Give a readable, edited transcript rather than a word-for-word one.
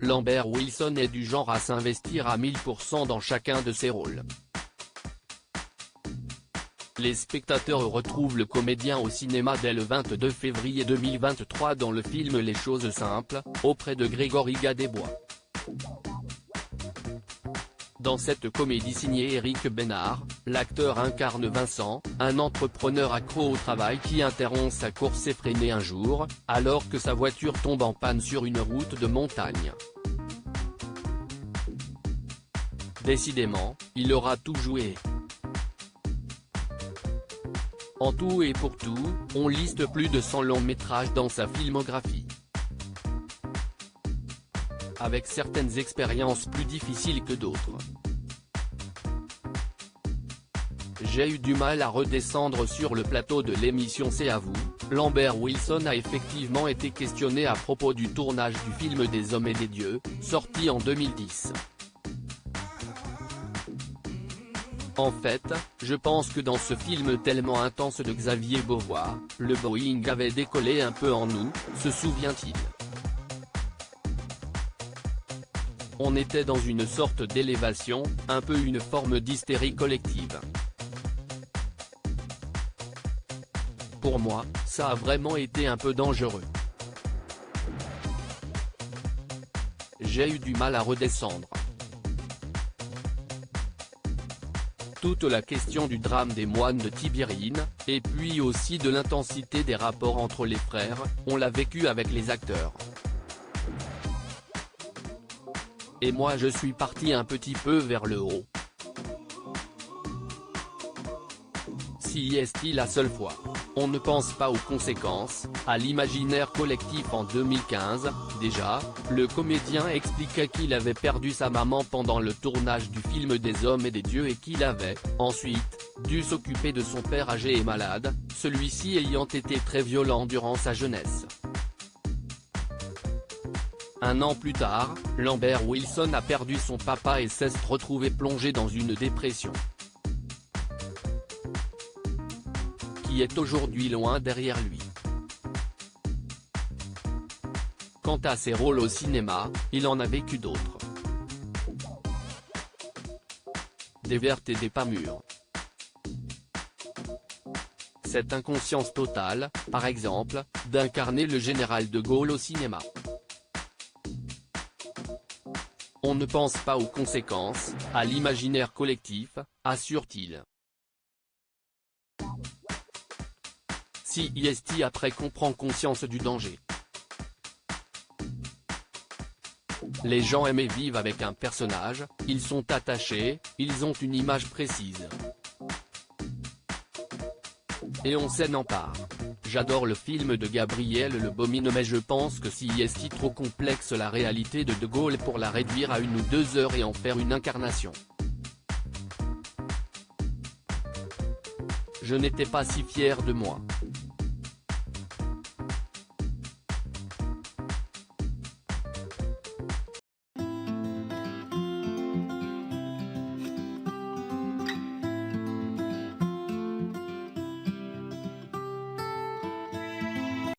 Lambert Wilson est du genre à s'investir à 1000% dans chacun de ses rôles. Les spectateurs retrouvent le comédien au cinéma dès le 22 février 2023 dans le film Les choses simples, auprès de Grégory Gadebois. Dans cette comédie signée Éric Bénard, l'acteur incarne Vincent, un entrepreneur accro au travail qui interrompt sa course effrénée un jour, alors que sa voiture tombe en panne sur une route de montagne. Décidément, il aura tout joué. En tout et pour tout, on liste plus de 100 longs métrages dans sa filmographie. Avec certaines expériences plus difficiles que d'autres. J'ai eu du mal à redescendre sur le plateau de l'émission C'est à vous. Lambert Wilson a effectivement été questionné à propos du tournage du film Des hommes et des dieux, sorti en 2010. En fait, je pense que dans ce film tellement intense de Xavier Beauvois, le Boeing avait décollé un peu en nous, se souvient-il. On était dans une sorte d'élévation, un peu une forme d'hystérie collective. Pour moi, ça a vraiment été un peu dangereux. J'ai eu du mal à redescendre. Toute la question du drame des moines de Tibérine, et puis aussi de l'intensité des rapports entre les frères, on l'a vécu avec les acteurs. Et moi je suis parti un petit peu vers le haut. Si est-il la seule fois, on ne pense pas aux conséquences, à l'imaginaire collectif. En 2015, déjà, le comédien expliquait qu'il avait perdu sa maman pendant le tournage du film Des hommes et des dieux et qu'il avait, ensuite, dû s'occuper de son père âgé et malade, celui-ci ayant été très violent durant sa jeunesse. Un an plus tard, Lambert Wilson a perdu son papa et s'est retrouvé plongé dans une dépression. Qui est aujourd'hui loin derrière lui. Quant à ses rôles au cinéma, il en a vécu d'autres. Des vertes et des pas mûres. Cette inconscience totale, par exemple, d'incarner le général de Gaulle au cinéma. On ne pense pas aux conséquences, à l'imaginaire collectif, assure-t-il. Si est après qu'on prend conscience du danger. Les gens aiment et vivent avec un personnage, ils sont attachés, ils ont une image précise. Et on s'en empare. J'adore le film de Gabriel Le Baumin mais je pense que si est trop complexe la réalité de Gaulle pour la réduire à 1 ou 2 heures et en faire une incarnation. Je n'étais pas si fier de moi.